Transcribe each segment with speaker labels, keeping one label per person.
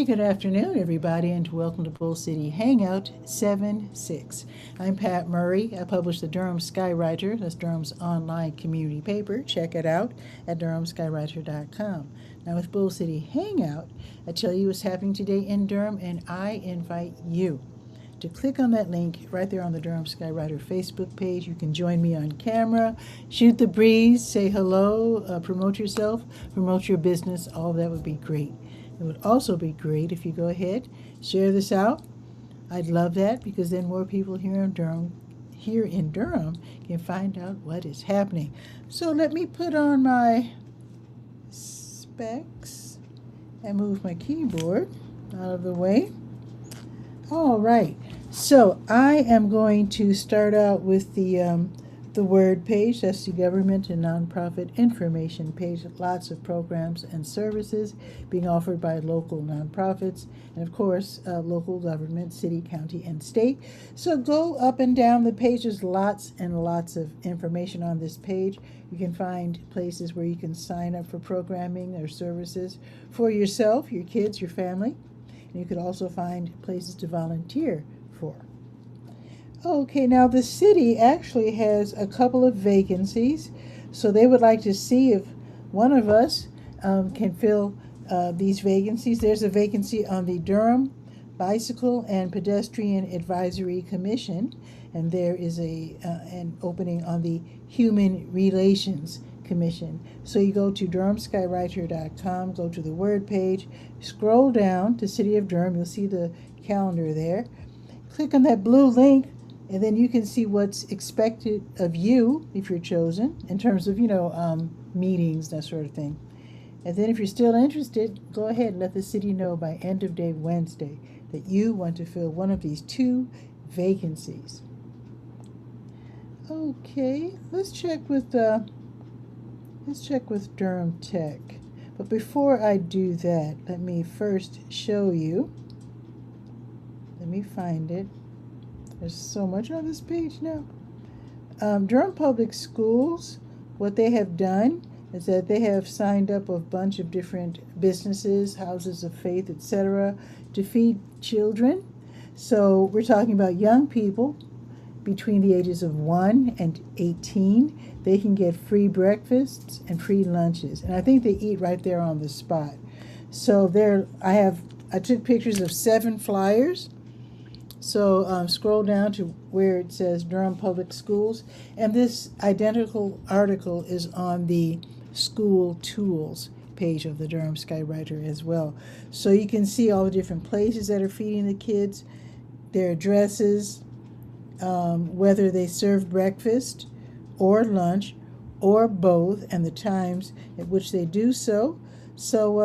Speaker 1: good afternoon, everybody, and welcome to Bull City Hangout 7-6. I'm Pat Murray. I publish the Durham Skywriter. That's Durham's online community paper. Check it out at durhamskywriter.com. Now, with Bull City Hangout, I tell you what's happening today in Durham, and I invite you to click on that link right there on the Durham Skywriter Facebook page. You can join me on camera, shoot the breeze, say hello, promote yourself, promote your business. All of that would be great. It would also be great if you go ahead, share this out. I'd love that because then more people here in Durham can find out what is happening. So let me put on my specs and move my keyboard out of the way. All right, so I am going to start out with the Word page. That's the government and nonprofit information page. Lots of programs and services being offered by local nonprofits and, of course, local government, city, county, and state. So go up and down the page. There's lots and lots of information on this page. You can find places where you can sign up for programming or services for yourself, your kids, your family. And you could also find places to volunteer for. Okay, now the city actually has a couple of vacancies, so they would like to see if one of us can fill these vacancies. There's a vacancy on the Durham Bicycle and Pedestrian Advisory Commission, and there is an opening on the Human Relations Commission. So you go to durhamskywriter.com, go to the Word page, scroll down to City of Durham. You'll see the calendar there. Click on that blue link, and then you can see what's expected of you if you're chosen in terms of, meetings, that sort of thing. And then if you're still interested, go ahead and let the city know by end of day Wednesday that you want to fill one of these 2 vacancies. Okay, let's check with Durham Tech. But before I do that, let me first show you. Let me find it. There's so much on this page now. Durham Public Schools, what they have done is that they have signed up a bunch of different businesses, houses of faith, etc., to feed children. So we're talking about young people between the ages of 1 and 18. They can get free breakfasts and free lunches. And I think they eat right there on the spot. So I took pictures of 7 flyers. So scroll down to where it says Durham Public Schools, and this identical article is on the School Tools page of the Durham Skywriter as well. So you can see all the different places that are feeding the kids, their addresses, whether they serve breakfast or lunch or both, and the times at which they do so. So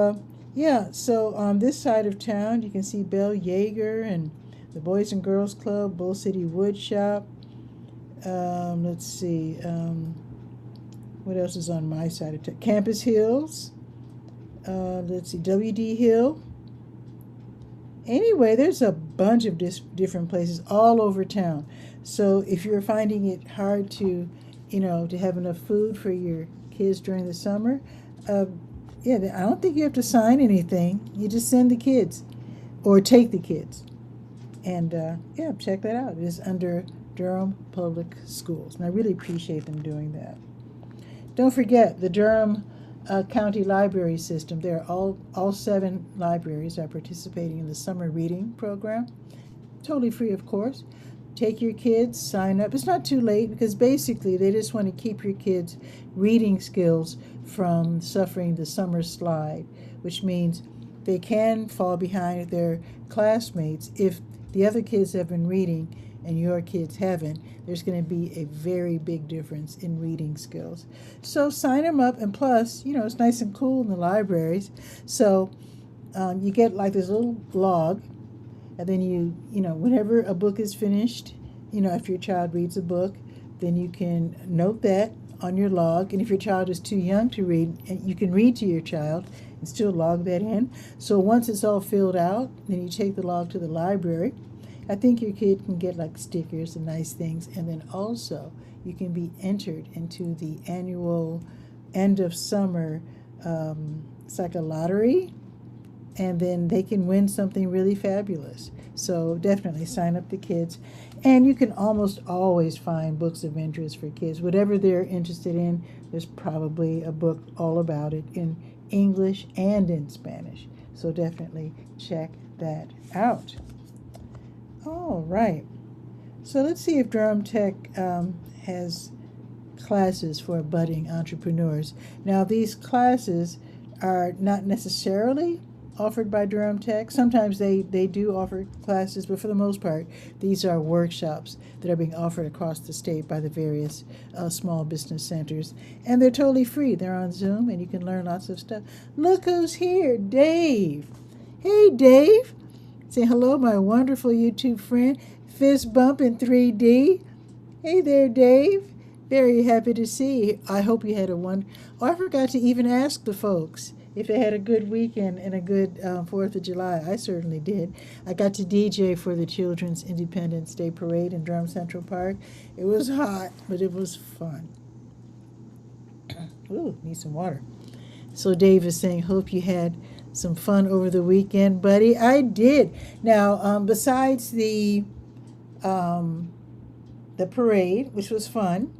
Speaker 1: on this side of town, you can see Bell Yeager and the Boys and Girls Club, Bull City Wood Shop. Let's see. What else is on my side of town? Campus Hills. Let's see. W.D. Hill. Anyway, there's a bunch of different places all over town. So if you're finding it hard to have enough food for your kids during the summer, I don't think you have to sign anything. You just send the kids or take the kids. And check that out. It is under Durham Public Schools. And I really appreciate them doing that. Don't forget the Durham County Library System. There are all 7 libraries are participating in the summer reading program. Totally free, of course. Take your kids, sign up. It's not too late because basically they just want to keep your kids' reading skills from suffering the summer slide, which means they can fall behind their classmates if the other kids have been reading and your kids haven't. There's going to be a very big difference in reading skills. So sign them up, and plus, it's nice and cool in the libraries. So you get like this little log, and then whenever a book is finished, if your child reads a book, then you can note that on your log. And if your child is too young to read, you can read to your child and still log that in. So once it's all filled out, then you take the log to the library. I think your kid can get like stickers and nice things. And then also you can be entered into the annual end of summer, it's like a lottery. and then they can win something really fabulous. So definitely sign up the kids. And you can almost always find books of interest for kids. Whatever they're interested in, there's probably a book all about it in English and in Spanish. So definitely check that out. All right. So let's see if Durham Tech has classes for budding entrepreneurs. Now, these classes are not necessarily offered by Durham Tech. Sometimes they do offer classes, but for the most part, these are workshops that are being offered across the state by the various small business centers. And they're totally free. They're on Zoom, and you can learn lots of stuff. Look who's here, Dave. Hey, Dave. Say hello, my wonderful YouTube friend. Fist bump in 3D. Hey there, Dave. Very happy to see you. I hope you had a one. Oh, I forgot to even ask the folks if they had a good weekend and a good 4th of July. I certainly did. I got to DJ for the Children's Independence Day Parade in Durham Central Park. It was hot, but it was fun. Ooh, need some water. So Dave is saying, hope you had some fun over the weekend, buddy. I did. Now, besides the parade, which was fun,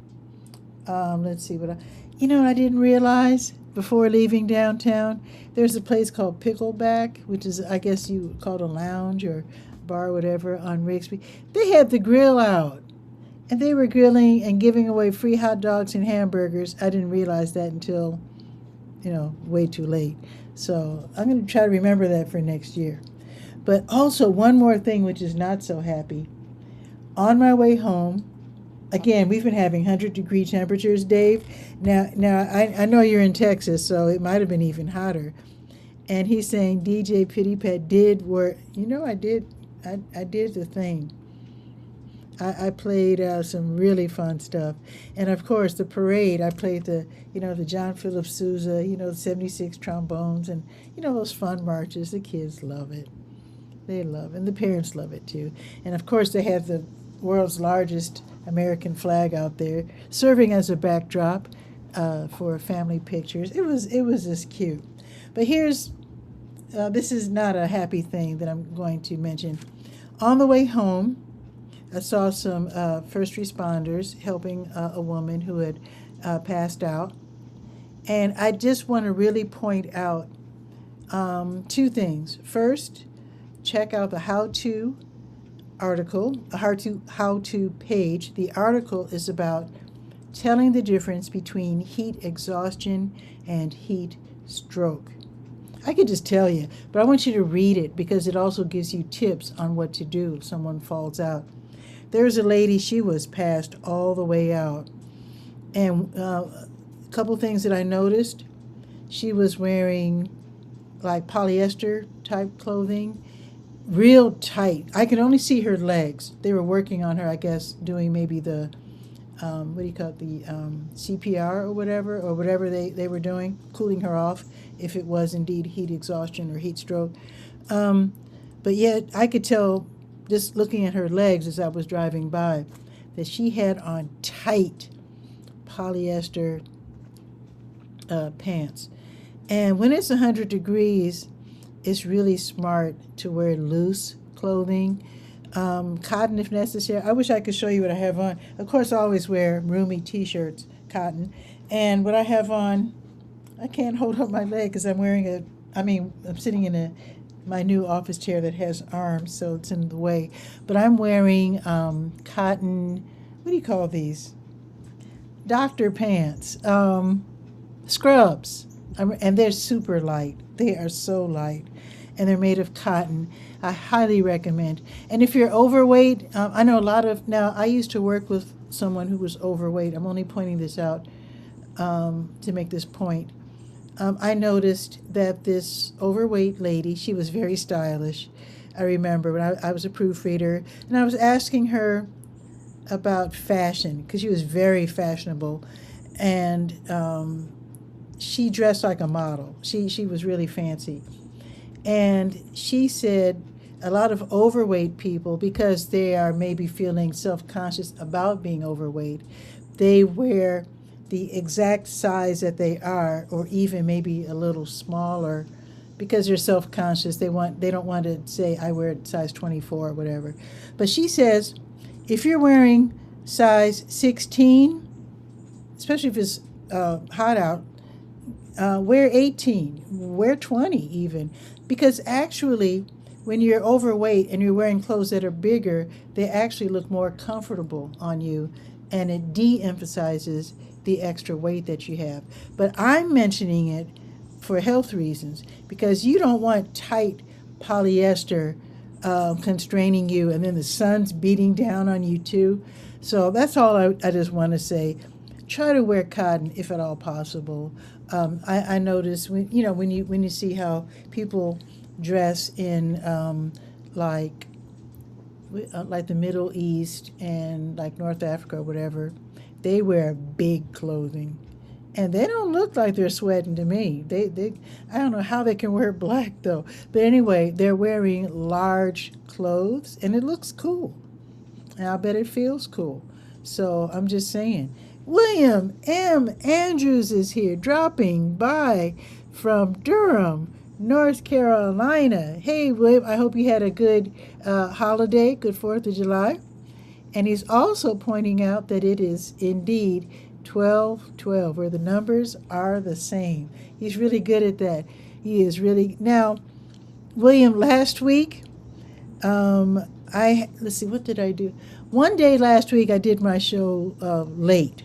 Speaker 1: let's see what I didn't realize before leaving downtown. There's a place called Pickleback, which is, I guess you would call it a lounge or bar or whatever on Rigsby. They had the grill out, and they were grilling and giving away free hot dogs and hamburgers. I didn't realize that until, way too late. So I'm going to try to remember that for next year. But also one more thing, which is not so happy. On my way home, again, we've been having 100-degree temperatures, Dave. Now I know you're in Texas, so it might have been even hotter. And he's saying DJ Pity Pet did work. I did the thing. I played some really fun stuff. And of course, the parade, I played the John Philip Sousa, the 76 trombones, and, those fun marches. The kids love it. They love it. And the parents love it, too. And of course, they have the world's largest American flag out there, serving as a backdrop for family pictures. It was just cute. But this is not a happy thing that I'm going to mention. On the way home, I saw some first responders helping a woman who had passed out. And I just want to really point out two things. First, check out the how-to article, a how-to page. The article is about telling the difference between heat exhaustion and heat stroke. I could just tell you, but I want you to read it because it also gives you tips on what to do if someone falls out. There's a lady, she was passed all the way out. And a couple things that I noticed, she was wearing like polyester type clothing, real tight. I could only see her legs. They were working on her, I guess, doing maybe the, CPR or whatever they were doing, cooling her off if it was indeed heat exhaustion or heat stroke. But yet I could tell, just looking at her legs as I was driving by, that she had on tight polyester pants. And when it's 100 degrees, it's really smart to wear loose clothing, cotton if necessary. I wish I could show you what I have on. Of course, I always wear roomy t-shirts, cotton. And what I have on, I can't hold up my leg because I'm sitting in my new office chair that has arms, so it's in the way. But I'm wearing cotton, what do you call these? Doctor pants, scrubs. And they're super light. They are so light. And they're made of cotton. I highly recommend. And if you're overweight, I know now I used to work with someone who was overweight. I'm only pointing this out to make this point. I noticed that this overweight lady, she was very stylish. I remember when I was a proofreader, and I was asking her about fashion, because she was very fashionable, and she dressed like a model. She was really fancy. And she said a lot of overweight people, because they are maybe feeling self-conscious about being overweight, they wear the exact size that they are, or even maybe a little smaller, because they're self-conscious. They don't want to say I wear size 24 or whatever. But she says if you're wearing size 16, especially if it's hot out, wear 18, wear 20 even, because actually when you're overweight and you're wearing clothes that are bigger, they actually look more comfortable on you, and it de-emphasizes the extra weight that you have. But I'm mentioning it for health reasons, because you don't want tight polyester constraining you, and then the sun's beating down on you too. So that's all I just want to say. Try to wear cotton if at all possible. I notice when you see how people dress in like the Middle East and like North Africa or whatever, they wear big clothing, and they don't look like they're sweating to me. They I don't know how they can wear black though. But anyway, they're wearing large clothes, and it looks cool, and I bet it feels cool. So I'm just saying. William M. Andrews is here, dropping by from Durham, North Carolina. Hey, William, I hope you had a good holiday, good 4th of July. And he's also pointing out that it is indeed 12/12, where the numbers are the same. He's really good at that. He is really. Now, William, last week, let's see, what did I do? One day last week, I did my show late.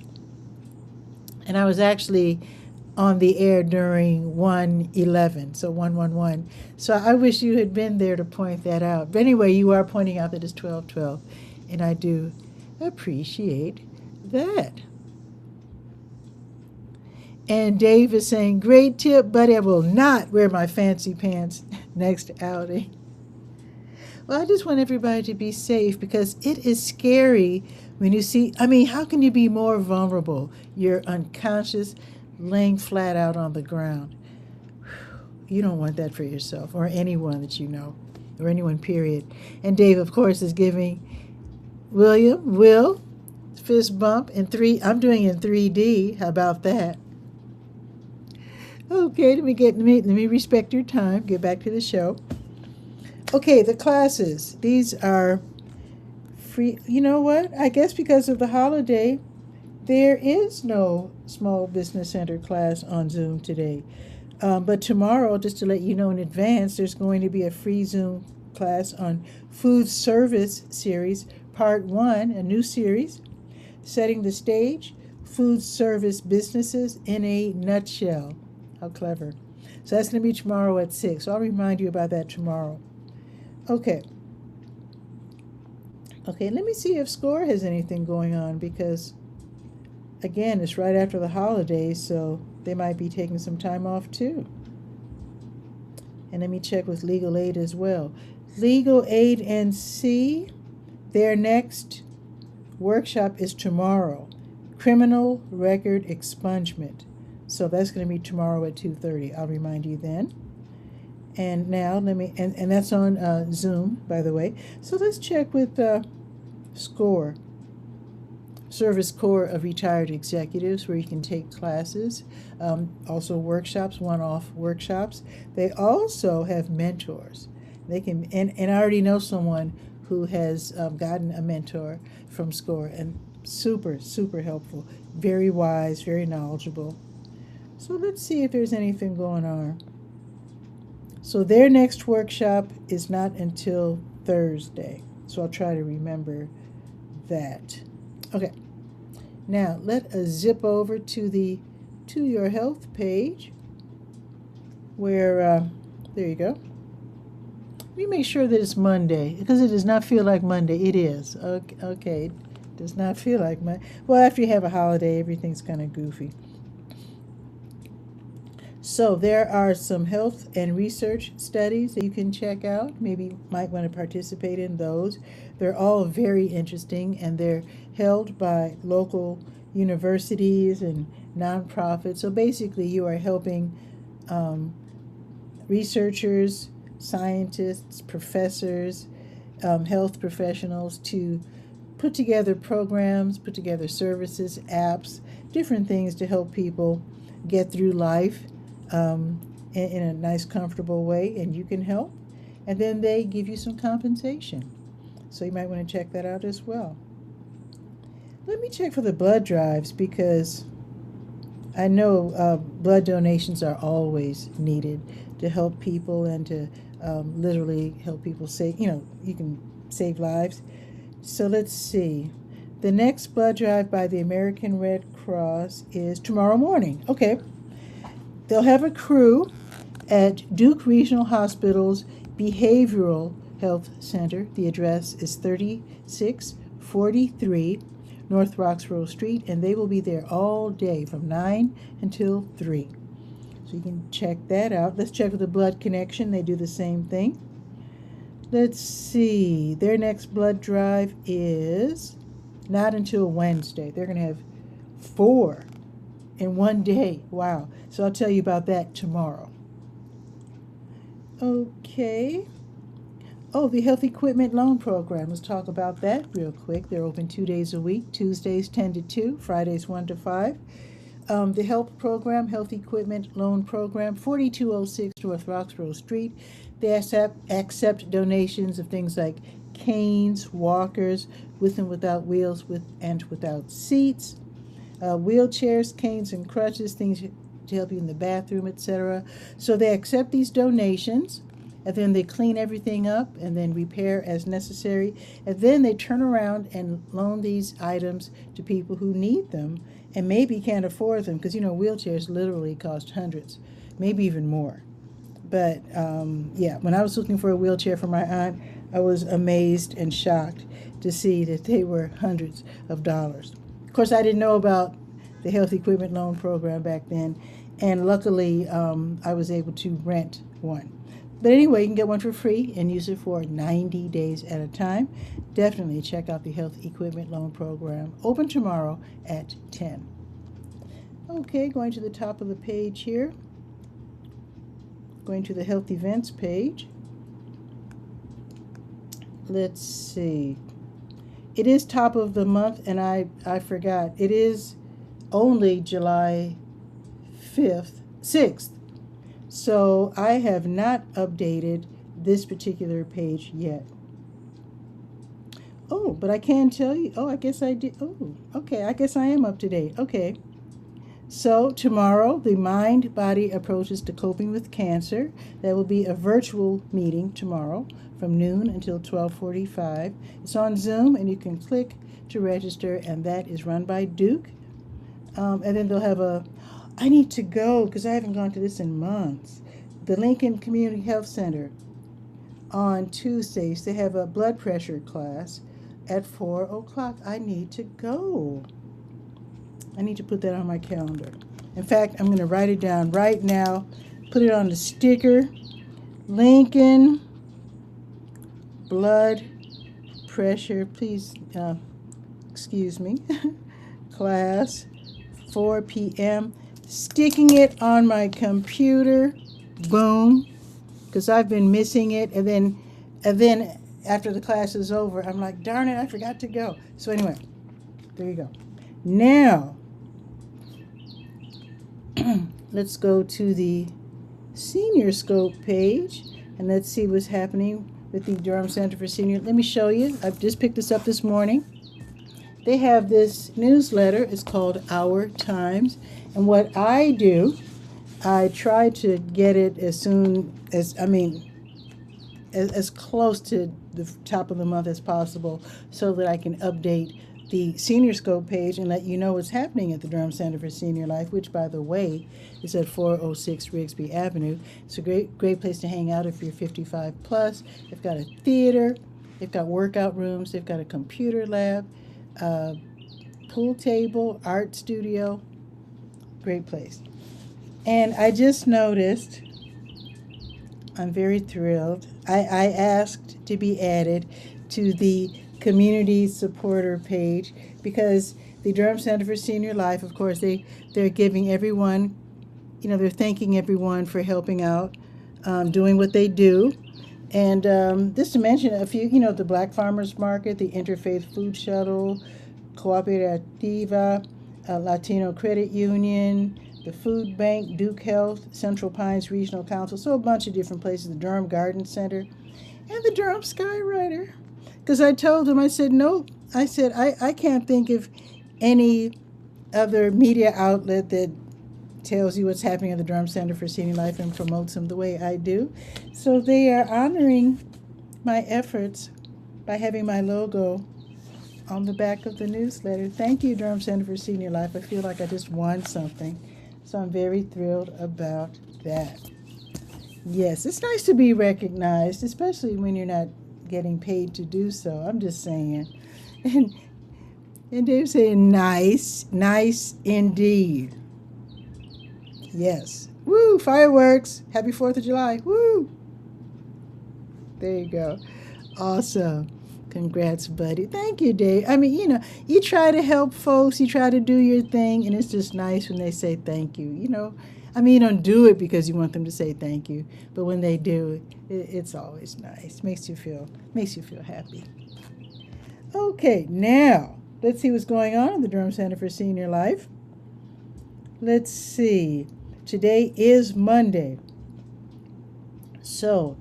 Speaker 1: And I was actually on the air during 1:11, so 111. So I wish you had been there to point that out. But anyway, you are pointing out that it's 12/12, and I do appreciate that. And Dave is saying, great tip, but I will not wear my fancy pants next outing. Well, I just want everybody to be safe, because it is scary when you see, how can you be more vulnerable? You're unconscious, laying flat out on the ground. You don't want that for yourself or anyone that you know, or anyone, period. And Dave, of course, is giving Will, fist bump in 3. I'm doing in 3D. How about that? Okay, let me respect your time. Get back to the show. Okay, the classes. These are free. You know what? I guess because of the holiday, there is no Small Business Center class on Zoom today. But tomorrow, just to let you know in advance, there's going to be a free Zoom class on Food Service Series, Part 1, a new series, Setting the Stage, Food Service Businesses in a Nutshell. How clever. So that's going to be tomorrow at 6. So I'll remind you about that tomorrow. Okay, let me see if SCORE has anything going on, because, again, it's right after the holidays, so they might be taking some time off too. And let me check with Legal Aid as well. Legal Aid NC, their next workshop is tomorrow, Criminal Record Expungement. So that's going to be tomorrow at 2:30. I'll remind you then. And now and that's on Zoom, by the way. So let's check with SCORE, Service Corps of Retired Executives, where you can take classes, also workshops, one-off workshops. They also have mentors. They can, and I already know someone who has gotten a mentor from SCORE, and super, super helpful, very wise, very knowledgeable. So let's see if there's anything going on. So their next workshop is not until Thursday. So I'll try to remember that. Okay. Now let us zip over to your health page, where there you go. Let me make sure that it's Monday, because it does not feel like Monday. It is. Okay. It does not feel like Monday. Well, after you have a holiday, everything's kind of goofy. So there are some health and research studies that you can check out. Maybe you might want to participate in those. They're all very interesting, and they're held by local universities and nonprofits. So basically you are helping researchers, scientists, professors, health professionals to put together programs, put together services, apps, different things to help people get through life. in a nice, comfortable way, and you can help. And then they give you some compensation. So you might want to check that out as well. Let me check for the blood drives because I know blood donations are always needed to help people and to literally help people save, you can save lives. So let's see. The next blood drive by the American Red Cross is tomorrow morning. Okay. They'll have a crew at Duke Regional Hospital's Behavioral Health Center. The address is 3643 North Roxborough Street, and they will be there all day from 9 until 3. So you can check that out. Let's check with the Blood Connection. They do the same thing. Let's see. Their next blood drive is not until Wednesday. They're going to have 4 in one day. Wow. So I'll tell you about that tomorrow. Okay. Oh, the Health Equipment Loan Program. Let's talk about that real quick. They're open 2 days a week, Tuesdays 10 to 2, Fridays 1 to 5. The HELP program, Health Equipment Loan Program, 4206 North Roxborough Street. They accept donations of things like canes, walkers, with and without wheels, with and without seats, wheelchairs, canes, and crutches, things to help you in the bathroom, etc. So they accept these donations, and then they clean everything up and then repair as necessary. And then they turn around and loan these items to people who need them and maybe can't afford them because, wheelchairs literally cost hundreds, maybe even more. But, when I was looking for a wheelchair for my aunt, I was amazed and shocked to see that they were hundreds of dollars. Of course, I didn't know about the Health Equipment Loan Program back then, and luckily I was able to rent one. But anyway, you can get one for free and use it for 90 days at a time. Definitely check out the Health Equipment Loan Program. Open tomorrow at 10. Okay, going to the top of the page here. Going to the Health Events page. Let's see. It is top of the month, and I forgot. It is only July 6th. So I have not updated this particular page yet. Oh, but I can tell you. Oh, I guess I did. Oh, okay. I guess I am up to date. Okay. So tomorrow, the Mind-Body Approaches to Coping with Cancer. That will be a virtual meeting tomorrow from noon until 12:45. It's on Zoom, and you can click to register, and that is run by Duke. And then they'll have I need to go because I haven't gone to this in months. The Lincoln Community Health Center on Tuesdays, they have a blood pressure class at 4 o'clock. I need to go. I need to put that on my calendar. In fact, I'm going to write it down right now, put it on the sticker. Lincoln blood pressure, please, excuse me, class, 4 p.m. Sticking it on my computer, boom, because I've been missing it. And then after the class is over, I'm like, darn it, I forgot to go. So anyway, there you go. Now, let's go to the Senior Scope page, and let's see what's happening with the Durham Center for Senior. Let me show you. I've just picked this up this morning. They have this newsletter. It's called Our Times. And what I do, I try to get it as close to the top of the month as possible so that I can update the Senior Scope page and let you know what's happening at the Durham Center for Senior Life, which, by the way, is at 406 Rigsby Avenue. It's a great place to hang out if you're 55 plus. They've got a theater. They've got workout rooms. They've got a computer lab, pool table, art studio. Great place. And I just noticed, I'm very thrilled, I asked to be added to the community supporter page because the Durham Center for Senior Life, of course, they're giving everyone, they're thanking everyone for helping out, doing what they do. And just to mention a few, the Black Farmers Market, the Interfaith Food Shuttle, Cooperativa, Latino Credit Union, the Food Bank, Duke Health, Central Pines Regional Council, so a bunch of different places, the Durham Garden Center, and the Durham Skywriter. Because I told him, I said, no, I said, I can't think of any other media outlet that tells you what's happening at the Durham Center for Senior Life and promotes them the way I do. So they are honoring my efforts by having my logo on the back of the newsletter. Thank you, Durham Center for Senior Life. I feel like I just won something. So I'm very thrilled about that. Yes, it's nice to be recognized, especially when you're not getting paid to do so. I'm just saying. And Dave's saying, nice, nice indeed. Yes. Woo, fireworks. Happy 4th of July. Woo. There you go. Awesome. Congrats, buddy. Thank you, Dave. I mean, you try to help folks, you try to do your thing, and it's just nice when they say thank you. I mean, you don't do it because you want them to say thank you, but when they do, it's always nice. Makes you feel happy. Okay, now let's see what's going on in the Durham Center for Senior Life. Let's see. Today is Monday. So,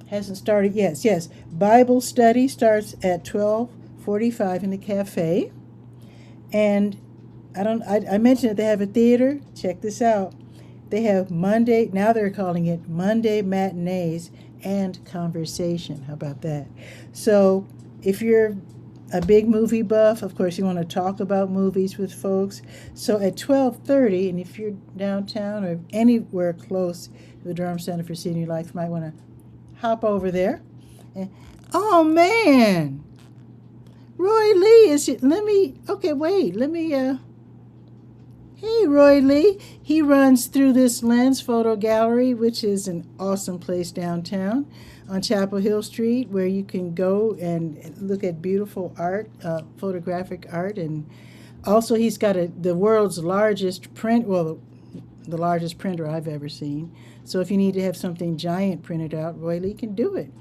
Speaker 1: hasn't started yet. Yes. Bible study starts at 12:45 in the cafe. And I mentioned that they have a theater. Check this out. They have Monday, now they're calling it Monday matinees and conversation. How about that? So if you're a big movie buff, of course you want to talk about movies with folks. So at 12:30, and if you're downtown or anywhere close to the Durham Center for Senior Life, you might want to hop over there. And, oh man, Roy Lee hey Roy Lee, he runs through this Lens Photo Gallery, which is an awesome place downtown on Chapel Hill Street, where you can go and look at beautiful art, photographic art, and also he's got the world's largest the largest printer I've ever seen. So if you need to have something giant printed out, Roy Lee can do it.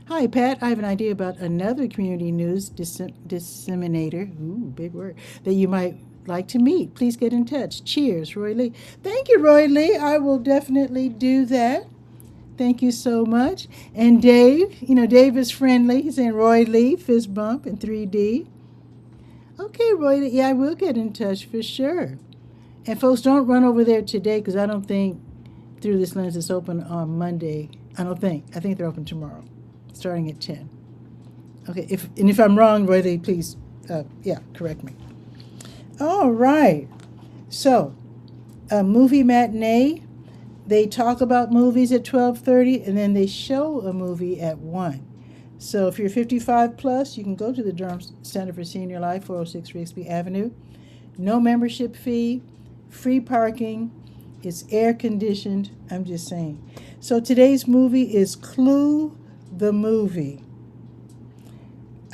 Speaker 1: Hi, Pat. I have an idea about another community news disseminator, big word, that you might like to meet. Please get in touch. Cheers, Roy Lee. Thank you, Roy Lee. I will definitely do that. Thank you so much. And Dave, Dave is friendly. He's saying Roy Lee, fist bump in 3D. Okay, Roy Lee. Yeah, I will get in touch for sure. And folks, don't run over there today because I don't think Through This Lens is open on Monday. I think they're open tomorrow, starting at 10. Okay, if I'm wrong, Roy Lee, please, correct me. All right. So, a movie matinee. They talk about movies at 12:30, and then they show a movie at 1. So if you're 55 plus, you can go to the Durham Center for Senior Life, 406 Rigsby Avenue. No membership fee, free parking. It's air conditioned. I'm just saying. So today's movie is Clue the Movie.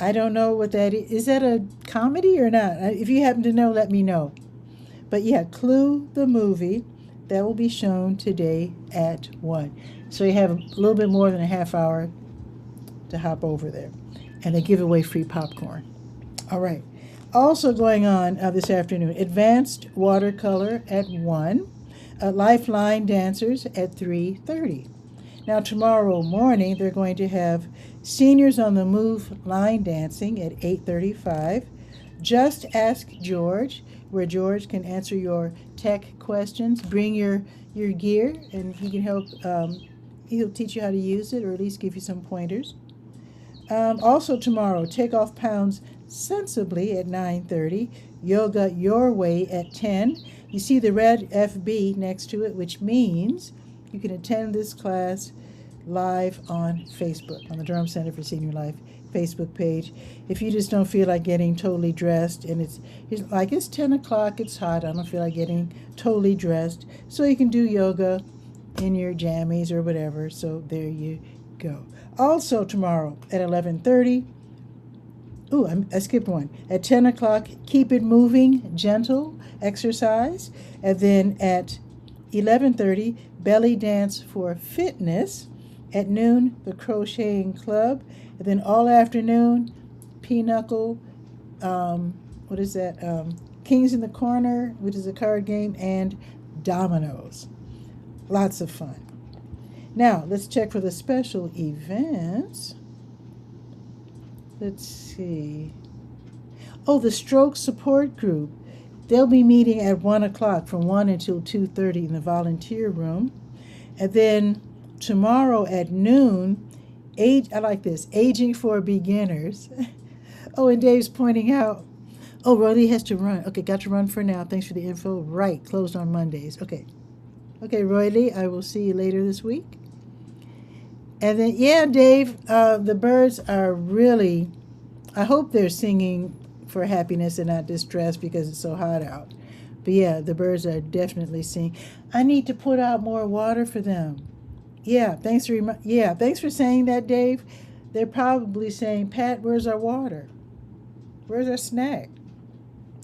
Speaker 1: I don't know what that is. Is that a comedy or not? If you happen to know, let me know. But yeah, Clue the Movie. That will be shown today at 1. So you have a little bit more than a half hour to hop over there. And they give away free popcorn. All right. Also going on this afternoon, Advanced Watercolor at 1. Lifeline Dancers at 3:30. Now tomorrow morning, they're going to have Seniors on the Move line dancing at 8:35. Just Ask George, where George can answer your tech questions. Bring your gear, and he can help. He'll teach you how to use it, or at least give you some pointers. Also tomorrow, Take Off Pounds Sensibly at 9:30. Yoga Your Way at 10. You see the red FB next to it, which means you can attend this class live on Facebook, on the Durham Center for Senior Life Facebook page. If you just don't feel like getting totally dressed, and it's 10 o'clock, it's hot, I don't feel like getting totally dressed, so you can do yoga in your jammies or whatever. So there you go. Also tomorrow at 11:30, I skipped one. At 10 o'clock, Keep It Moving, Gentle exercise. And then at 11:30, Belly Dance for Fitness. At noon, the Crocheting Club. And then all afternoon, Pinochle, Kings in the Corner, which is a card game, and dominoes. Lots of fun. Now, let's check for the special events. Let's see. Oh, the stroke support group. They'll be meeting at 1 o'clock from 1 until 2:30 in the volunteer room. And then tomorrow at noon, I like this, Aging for Beginners. Oh, and Dave's pointing out, oh, Roly has to run. Okay, got to run for now. Thanks for the info. Right, closed on Mondays. Okay. Okay, Roy I will see you later this week. And then, yeah, Dave, the birds are really, I hope they're singing for happiness and not distress because it's so hot out. But yeah, the birds are definitely singing. I need to put out more water for them. Yeah, thanks for saying that, Dave. They're probably saying, Pat, where's our water? Where's our snack?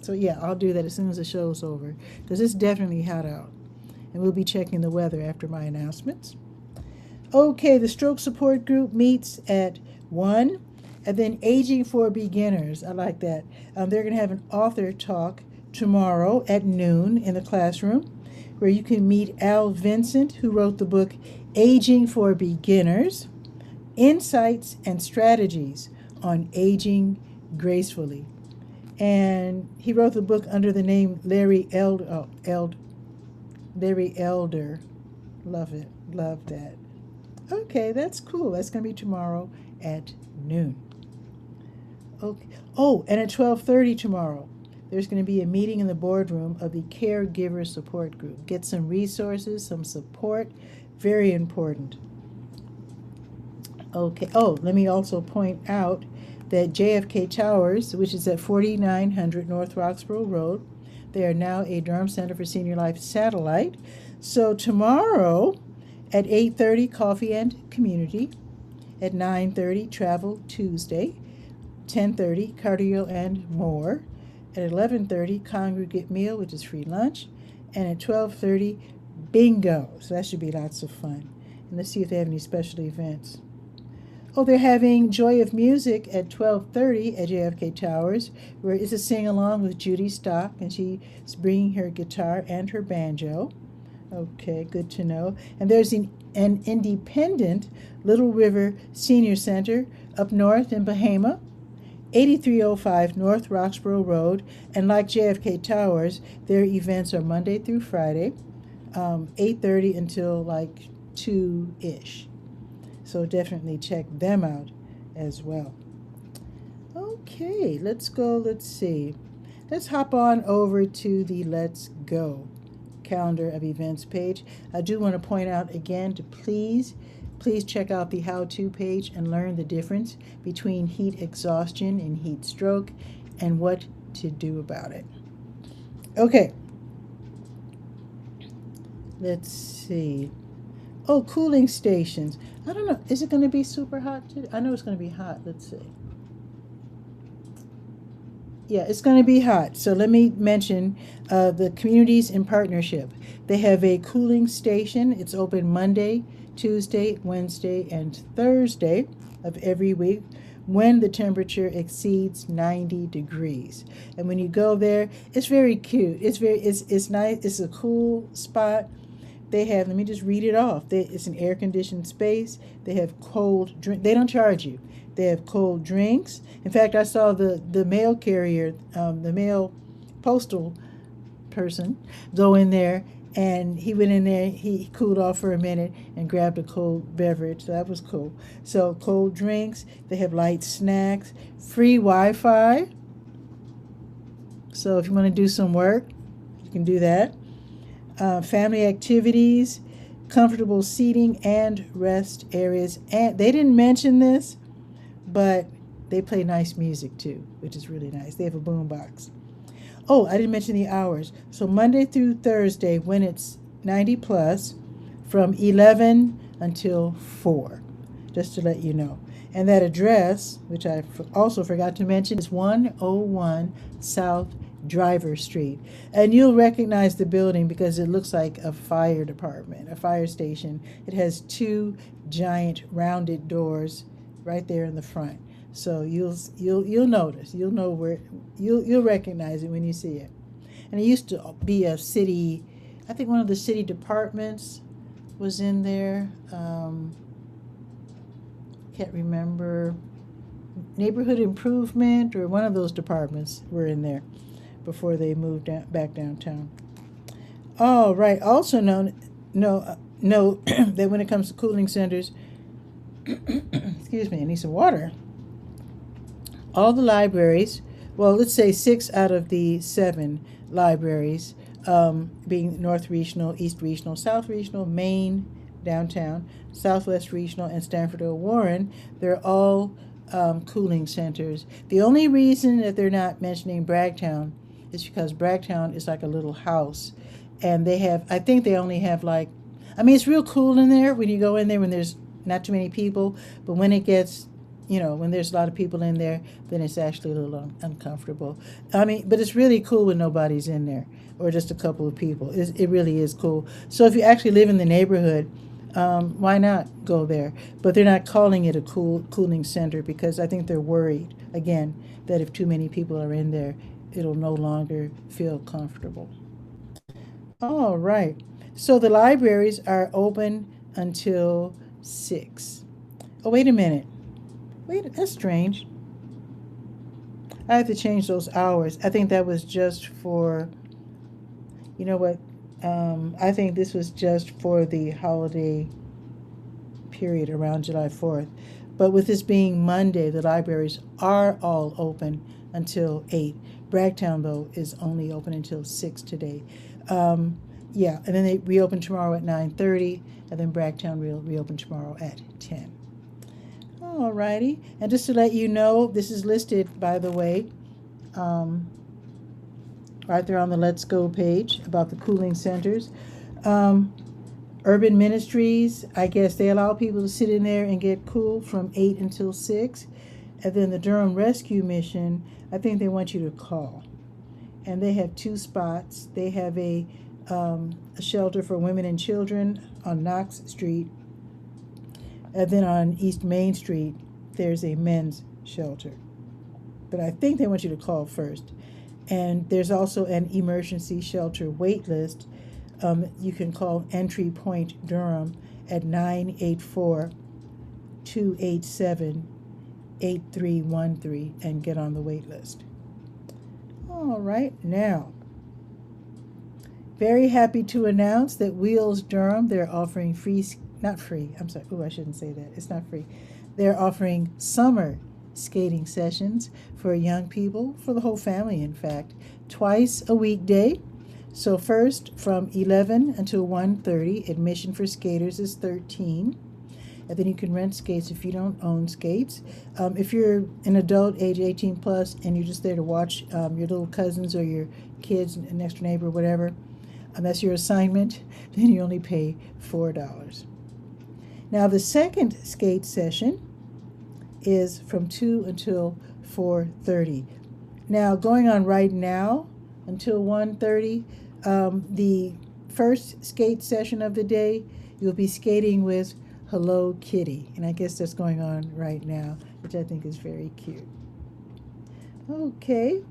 Speaker 1: So yeah, I'll do that as soon as the show's over because it's definitely hot out. And we'll be checking the weather after my announcements. Okay, the stroke support group meets at 1. And then Aging for Beginners, I like that. They're going to have an author talk tomorrow at noon in the classroom where you can meet Al Vincent, who wrote the book Aging for Beginners, Insights and Strategies on Aging Gracefully. And he wrote the book under the name Larry Elder. Love it. Love that. Okay, that's cool. That's going to be tomorrow at noon. Okay. Oh, and at 12:30 tomorrow, there's going to be a meeting in the boardroom of the Caregiver Support Group. Get some resources, some support. Very important. Okay. Oh, let me also point out that JFK Towers, which is at 4900 North Roxborough Road, they are now a Durham Center for Senior Life satellite. So tomorrow at 8:30, Coffee and Community. At 9:30, Travel Tuesday. 10:30, Cardio and More. At 11:30, Congregate Meal, which is free lunch. And at 12:30, Bingo. So that should be lots of fun. And let's see if they have any special events. Oh, they're having Joy of Music at 12:30 at JFK Towers, where it's a sing-along with Judy Stock, and she's bringing her guitar and her banjo. Okay, good to know. And there's an independent Little River Senior Center up north in Bahama, 8305 North Roxborough Road. And like JFK Towers, their events are Monday through Friday, 8:30 until like 2-ish. So definitely check them out as well. Okay, let's go. Let's see. Let's hop on over to the Let's Go calendar of events page. I do want to point out again to please check out the how-to page and learn the difference between heat exhaustion and heat stroke and what to do about it. Okay. Let's see. Oh, cooling stations. I don't know. Is it going to be super hot today? I know it's going to be hot. Let's see. Yeah, it's going to be hot. So let me mention the Communities in Partnership. They have a cooling station. It's open Monday, Tuesday, Wednesday, and Thursday of every week when the temperature exceeds 90 degrees. And when you go there, it's very cute. It's nice. It's a cool spot. They have, let me just read it off. It's an air-conditioned space. They have cold drink. They don't charge you. They have cold drinks. In fact, I saw the mail carrier, the mail postal person go in there, and he went in there, he cooled off for a minute and grabbed a cold beverage. So that was cool. So cold drinks. They have light snacks, free Wi-Fi. So if you want to do some work, you can do that. Family activities, comfortable seating, and rest areas. And they didn't mention this, but they play nice music too, which is really nice. They have a boombox. Oh, I didn't mention the hours. So Monday through Thursday, when it's 90 plus, from 11 until 4, just to let you know. And that address, which I also forgot to mention, is 101 South Driver Street. And you'll recognize the building because it looks like a fire department, a fire station. It has 2 giant rounded doors right there in the front. So you'll notice. You'll know where you'll recognize it when you see it. And it used to be a city, I think one of the city departments was in there. Can't remember. Neighborhood improvement or one of those departments were in there before they moved back downtown. Oh, right. Also known, know that when it comes to cooling centers, excuse me, I need some water. All the libraries, well, let's say 6 out of the 7 libraries, being North Regional, East Regional, South Regional, Main, downtown, Southwest Regional, and Stanford O. Warren, they're all cooling centers. The only reason that they're not mentioning Bragtown is because Bragtown is like a little house. And they have, I think they only have like, I mean, it's real cool in there when you go in there when there's not too many people. But when it gets, when there's a lot of people in there, then it's actually a little uncomfortable. I mean, but it's really cool when nobody's in there or just a couple of people. It really is cool. So if you actually live in the neighborhood, why not go there? But they're not calling it a cooling center because I think they're worried, again, that if too many people are in there, it'll no longer feel comfortable. All right. So the libraries are open until 6. Oh, wait a minute. Wait, that's strange. I have to change those hours. I think that was just for, you know what? I think this was just for the holiday period around July 4th. But with this being Monday, the libraries are all open until 8. Bragtown, though, is only open until 6 today. Yeah, and then they reopen tomorrow at 9:30, and then Bragtown will reopen tomorrow at 10. All righty. And just to let you know, this is listed, by the way, right there on the Let's Go page about the cooling centers. Urban Ministries, I guess they allow people to sit in there and get cool from 8 until 6. And then the Durham Rescue Mission, I think they want you to call. And they have 2 spots. They have a shelter for women and children on Knox Street. And then on East Main Street, there's a men's shelter. But I think they want you to call first. And there's also an emergency shelter wait list. You can call Entry Point Durham at 984-287-8313 and get on the wait list. All right, now, very happy to announce that Wheels Durham, they're offering not free, I'm sorry, I shouldn't say that, it's not free. They're offering summer skating sessions for young people, for the whole family, in fact, twice a weekday. So first, from 11 until 1:30, admission for skaters is $13. And then you can rent skates if you don't own skates. If you're an adult, age 18 plus, and you're just there to watch your little cousins or your kids, next door neighbor, whatever, that's your assignment, then you only pay $4. Now the second skate session is from 2 until 4:30. Now going on right now until 1:30, the first skate session of the day, you'll be skating with Hello Kitty, and I guess that's going on right now, which I think is very cute. Okay.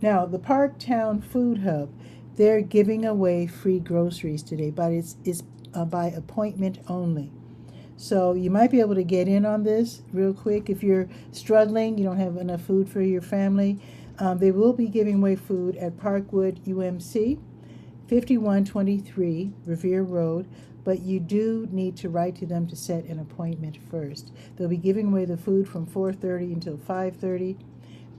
Speaker 1: Now the Parktown Food Hub, they're giving away free groceries today, but it's by appointment only. So you might be able to get in on this real quick if you're struggling, you don't have enough food for your family. They will be giving away food at Parkwood UMC, 5123 Revere Road, but you do need to write to them to set an appointment first. They'll be giving away the food from 4:30 until 5:30.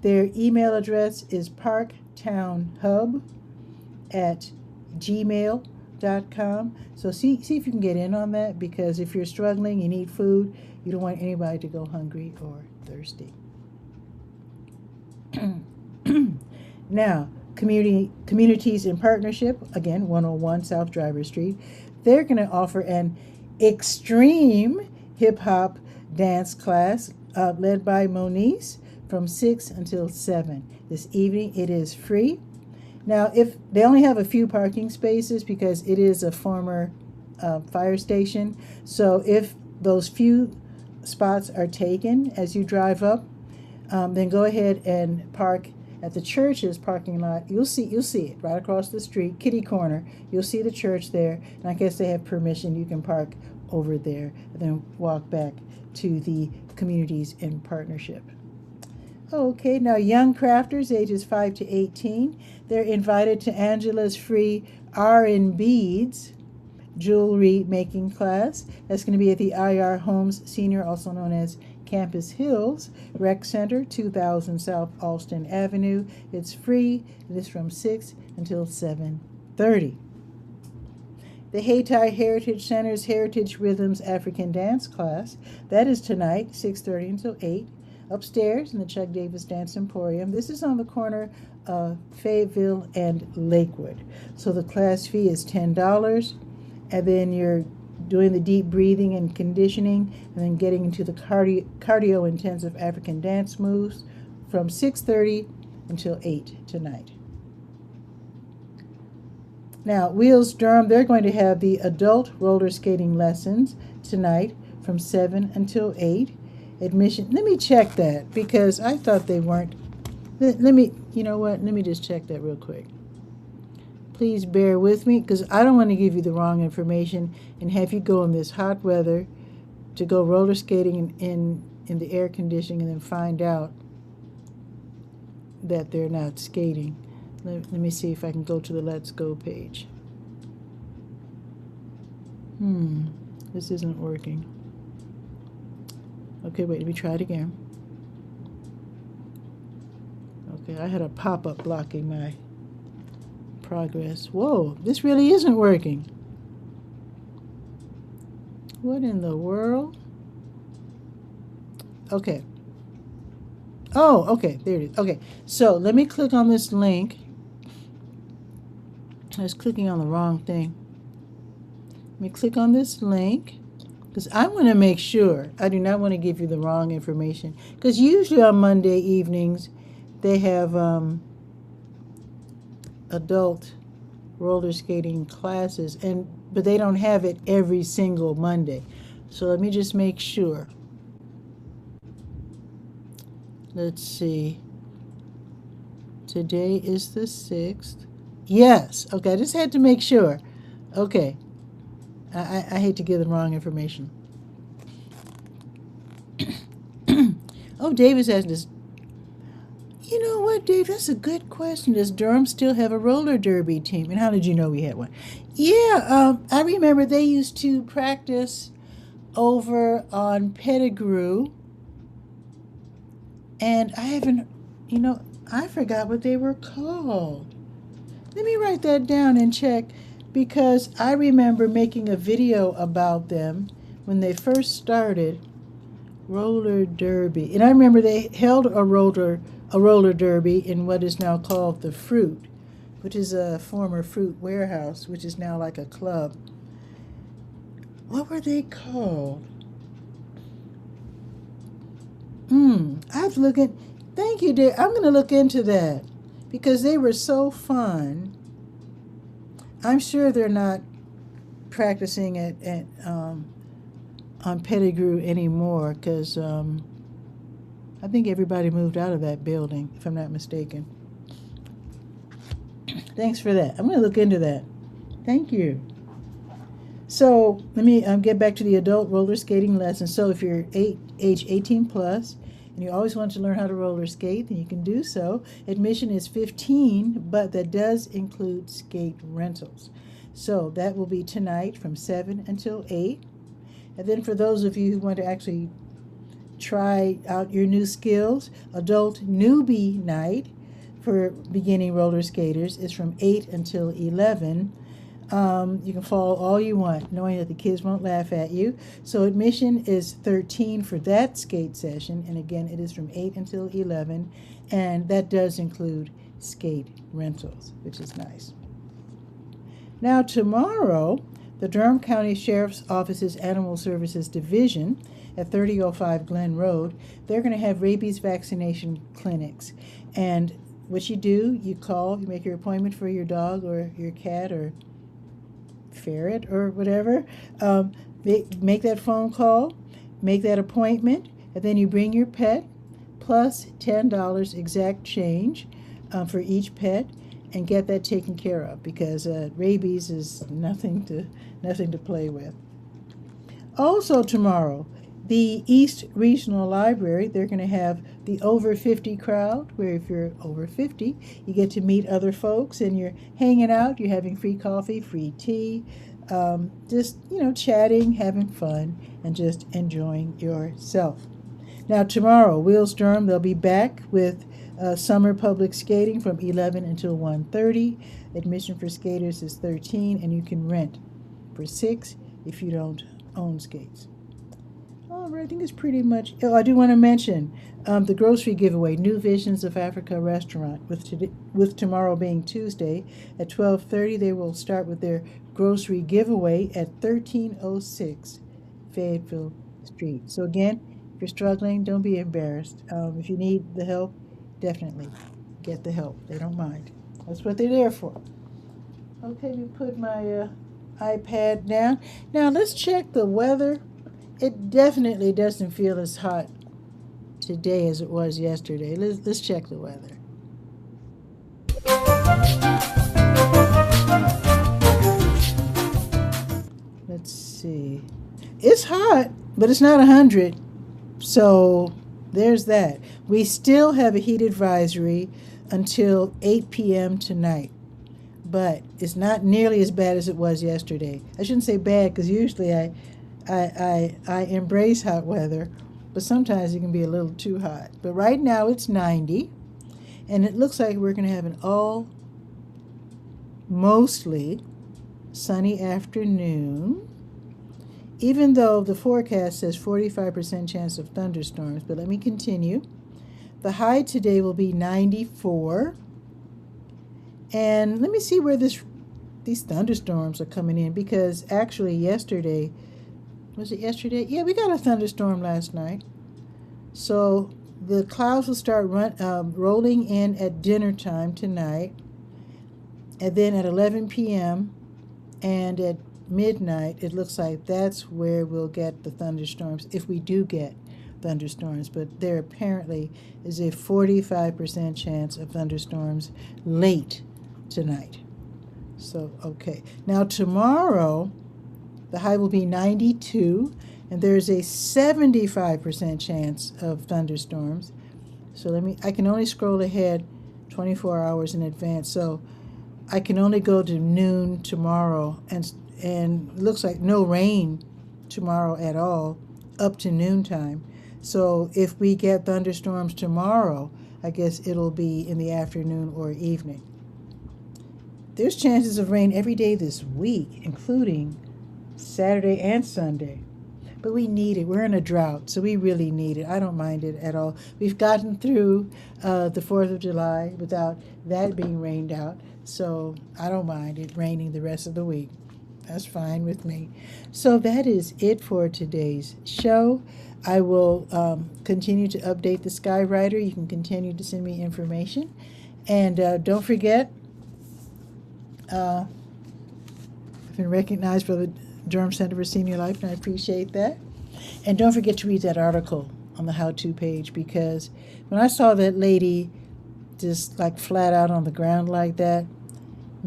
Speaker 1: Their email address is parktownhub@gmail.com. So see if you can get in on that, because if you're struggling, you need food, you don't want anybody to go hungry or thirsty. Now, Communities in Partnership, again, 101 South Driver Street, they're going to offer an extreme hip-hop dance class led by Moniece from 6 until 7 this evening. It is free. Now, if they only have a few parking spaces because it is a former fire station, so if those few spots are taken as you drive up, then go ahead and park At the church's parking lot, you'll see it right across the street, kitty corner. You'll see the church there, and I guess they have permission. You can park over there and then walk back to the communities in partnership. Okay, now young crafters ages 5 to 18, they're invited to Angela's free R and Beads jewelry making class. That's going to be at the IR Homes Senior, also known as Campus Hills Rec Center, 2000 South Alston Avenue. It's free. It is from 6 until 7:30. The Hayti Heritage Center's Heritage Rhythms African Dance class, that is tonight, 6:30 until 8, upstairs in the Chuck Davis Dance Emporium. This is on the corner of Fayetteville and Lakewood. So the class fee is $10, and then you're doing the deep breathing and conditioning, and then getting into the cardio intensive African dance moves from 6:30 until 8 tonight. Now, Wheels Durham, they're going to have the adult roller skating lessons tonight from 7 until 8. Admission, let me check that because I thought they weren't. Let me, you know what, let me just check that real quick. Please bear with me because I don't want to give you the wrong information and have you go in this hot weather to go roller skating in the air conditioning and then find out that they're not skating. Let me see if I can go to the Let's Go page. This isn't working. Okay, wait, let me try it again. Okay, I had a pop-up blocking my progress. Whoa, this really isn't working. What in the world? Okay. Oh, okay, there it is. Okay, so let me click on this link. I was clicking on the wrong thing. Let me click on this link because I want to make sure. I do not want to give you the wrong information because usually on Monday evenings they have adult roller skating classes, but they don't have it every single Monday. So let me just make sure. Let's see. Today is the 6th. Yes. Okay, I just had to make sure. Okay. I hate to give the wrong information. Oh, Dave is asking this. You know what, Dave? That's a good question. Does Durham still have a roller derby team? And how did you know we had one? Yeah, I remember they used to practice over on Pettigrew. And I haven't, I forgot what they were called. Let me write that down and check because I remember making a video about them when they first started. Roller derby. And I remember they held a roller derby in what is now called the Fruit, which is a former fruit warehouse, which is now like a club. What were they called? I have to look at. Thank you, dear. I'm going to look into that because they were so fun. I'm sure they're not practicing at on Pettigrew anymore because I think everybody moved out of that building, if I'm not mistaken. Thanks for that. I'm going to look into that. Thank you. So let me get back to the adult roller skating lesson. So if you're age 18 plus and you always want to learn how to roller skate, then you can do so. Admission is $15, but that does include skate rentals. So that will be tonight from 7 until 8. And then for those of you who want to actually try out your new skills, Adult Newbie Night for beginning roller skaters is from 8 until 11. You can fall all you want, knowing that the kids won't laugh at you. So admission is $13 for that skate session, and again, it is from 8 until 11, and that does include skate rentals, which is nice. Now tomorrow, the Durham County Sheriff's Office's Animal Services Division at 3005 Glen Road, they're going to have rabies vaccination clinics. And what you do, you call, you make your appointment for your dog or your cat or ferret or whatever. Make that phone call, make that appointment, and then you bring your pet plus $10 exact change. for each pet and get that taken care of, because rabies is nothing to play with. Also tomorrow, the East Regional Library, they're going to have the over 50 crowd, where if you're over 50, you get to meet other folks and you're hanging out, you're having free coffee, free tea, just, chatting, having fun, and just enjoying yourself. Now tomorrow, Wheels Durham, they'll be back with summer public skating from 11 until 1:30. Admission for skaters is $13, and you can rent for $6 if you don't own skates. All right, I think it's pretty much. Oh, I do want to mention the grocery giveaway, New Visions of Africa restaurant, with tomorrow being Tuesday at 12:30. They will start with their grocery giveaway at 1306 Fayetteville Street. So again, if you're struggling, don't be embarrassed. If you need the help, definitely get the help. They don't mind. That's what they're there for. Okay, we put my iPad down. Now let's check the weather. It definitely doesn't feel as hot today as it was yesterday. Let's check the weather. Let's see. It's hot, but it's not 100. So there's that. We still have a heat advisory until 8 p.m. tonight, but it's not nearly as bad as it was yesterday. I shouldn't say bad, because usually I embrace hot weather, but sometimes it can be a little too hot. But right now it's 90, and it looks like we're going to have an all mostly sunny afternoon, even though the forecast says 45% chance of thunderstorms. But let me continue. The high today will be 94. And let me see where these thunderstorms are coming in, because actually yesterday, was it yesterday? Yeah, we got a thunderstorm last night. So the clouds will start rolling in at dinner time tonight, and then at 11 p.m. and at midnight, it looks like that's where we'll get the thunderstorms, if we do get thunderstorms. But there apparently is a 45% chance of thunderstorms late tonight. So, okay. Now tomorrow, the high will be 92, and there's a 75% chance of thunderstorms. So I can only scroll ahead 24 hours in advance. So I can only go to noon tomorrow, and it looks like no rain tomorrow at all up to noontime. So if we get thunderstorms tomorrow, I guess it'll be in the afternoon or evening. There's chances of rain every day this week, including Saturday and Sunday. But we need it. We're in a drought, so we really need it. I don't mind it at all. We've gotten through the 4th of July without that being rained out, so I don't mind it raining the rest of the week. That's fine with me. So that is it for today's show. I will continue to update the Skywriter. You can continue to send me information. And don't forget, I've been recognized for the Durham Center for Senior Life, and I appreciate that. And don't forget to read that article on the how-to page, because when I saw that lady just like flat out on the ground like that,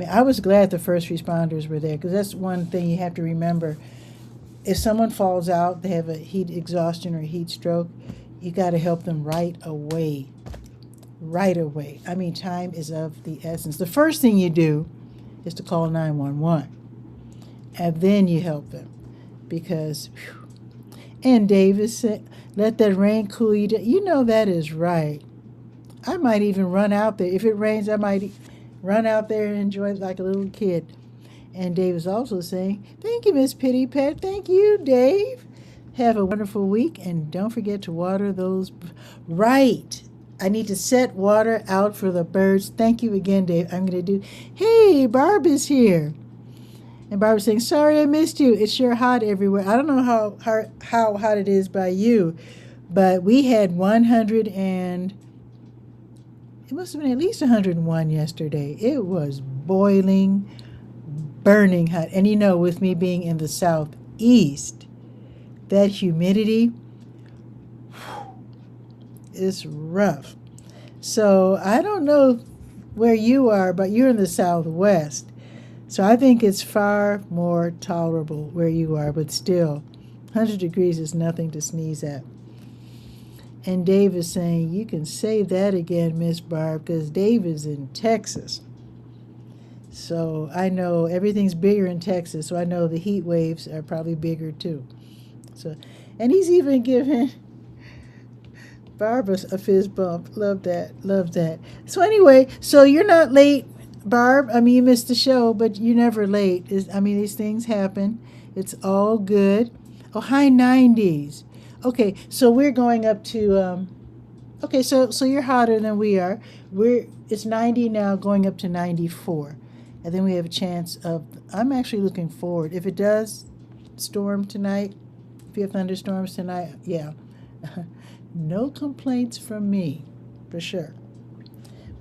Speaker 1: I was glad the first responders were there, because that's one thing you have to remember. If someone falls out, they have a heat exhaustion or a heat stroke, you got to help them right away. Right away. I mean, time is of the essence. The first thing you do is to call 911, and then you help them, because, whew. And Davis said, let that rain cool you down. You know that is right. I might even run out there. If it rains, I might run out there and enjoy it like a little kid. And Dave is also saying, thank you, Miss Pitty Pet. Thank you, Dave. Have a wonderful week, and don't forget to water those. Right. I need to set water out for the birds. Thank you again, Dave. I'm going to do. Hey, Barb is here. And Barbara's saying, sorry I missed you. It's sure hot everywhere. I don't know how hot it is by you, but we had 100 and it must have been at least 101 yesterday. It was boiling, burning hot. And with me being in the southeast, that humidity is rough. So I don't know where you are, but you're in the Southwest. So I think it's far more tolerable where you are, but still, 100 degrees is nothing to sneeze at. And Dave is saying, you can say that again, Miss Barb, because Dave is in Texas. So I know everything's bigger in Texas, so I know the heat waves are probably bigger too. So, and he's even giving Barb a fist bump. Love that. Love that. So anyway, so you're not late, Barb. I mean, you missed the show, but you're never late. I mean, these things happen. It's all good. Oh, high 90s. Okay, so we're going up to. Okay, so you're hotter than we are. It's 90 now, going up to 94, and then we have a chance of. I'm actually looking forward. If it does storm tonight, if you have thunderstorms tonight, yeah, no complaints from me, for sure.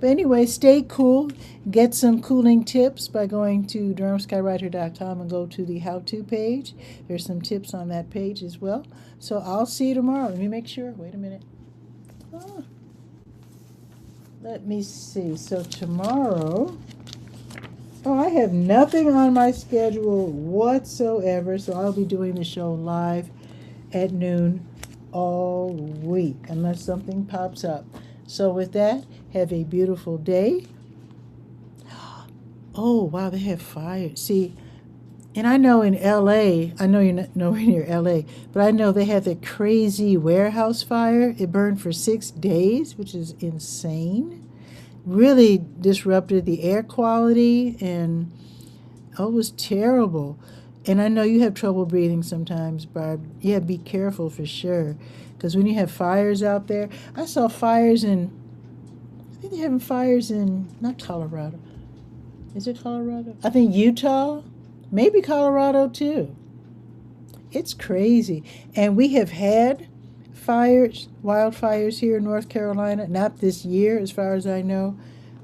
Speaker 1: But anyway, stay cool. Get some cooling tips by going to DurhamSkyWriter.com and go to the how-to page. There's some tips on that page as well. So I'll see you tomorrow. Let me make sure. Wait a minute. Oh. Let me see. So tomorrow, I have nothing on my schedule whatsoever. So I'll be doing the show live at noon all week unless something pops up. So with that, have a beautiful day. Oh, wow, they have fire. See, and I know in LA, I know you're not nowhere near LA, but I know they had that crazy warehouse fire. It burned for 6 days, which is insane. Really disrupted the air quality, and it was terrible. And I know you have trouble breathing sometimes, Barb. Yeah, be careful for sure. Because when you have fires out there, I saw fires in, I think they're having fires in, not Colorado. Is it Colorado? I think Utah, maybe Colorado too. It's crazy. And we have had fires, wildfires here in North Carolina, not this year as far as I know.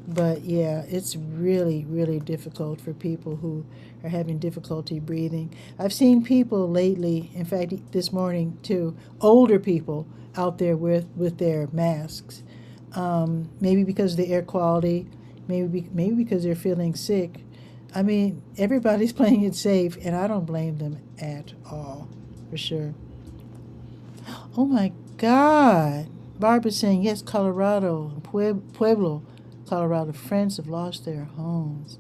Speaker 1: But yeah, it's really, really difficult for people who are having difficulty breathing. I've seen people lately, in fact, this morning too, older people out there with their masks. Maybe because of the air quality, maybe because they're feeling sick. I mean, everybody's playing it safe, and I don't blame them at all, for sure. Oh my God. Barbara's saying, yes, Colorado, Pueblo, Colorado, friends have lost their homes.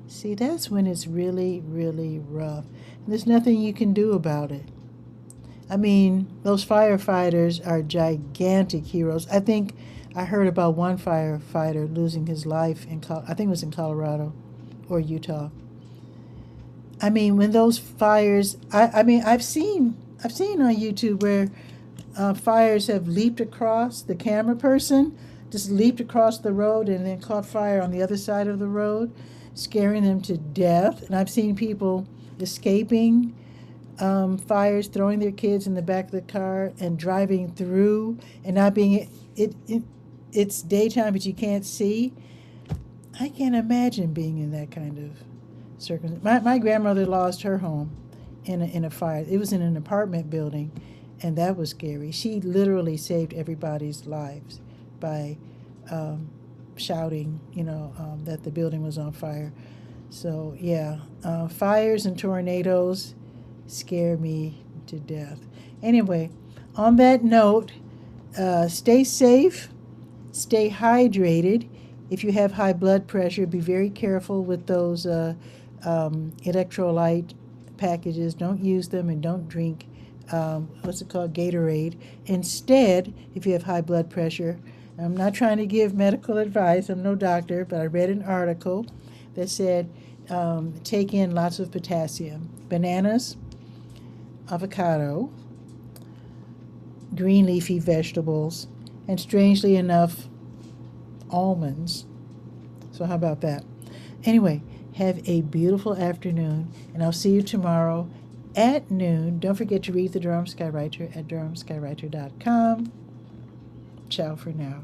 Speaker 1: See, that's when it's really, really rough. And there's nothing you can do about it. I mean, those firefighters are gigantic heroes. I think I heard about one firefighter losing his life I think it was in Colorado or Utah. I mean, when those fires, I mean, I've seen on YouTube where fires have leaped across the camera person, just leaped across the road and then caught fire on the other side of the road, scaring them to death. And I've seen people escaping fires, throwing their kids in the back of the car and driving through and not being it's daytime but you can't see. I can't imagine being in that kind of circumstance. My grandmother lost her home in a fire. It was in an apartment building, and that was scary. She literally saved everybody's lives by shouting, that the building was on fire. So yeah, fires and tornadoes scare me to death. Anyway, on that note, stay safe, stay hydrated. If you have high blood pressure, be very careful with those electrolyte packages. Don't use them, and don't drink Gatorade. Instead, if you have high blood pressure, I'm not trying to give medical advice, I'm no doctor, but I read an article that said take in lots of potassium. Bananas, avocado, green leafy vegetables, and strangely enough, almonds. So how about that? Anyway, have a beautiful afternoon, and I'll see you tomorrow at noon. Don't forget to read the Durham Skywriter at DurhamSkyWriter.com. Ciao for now.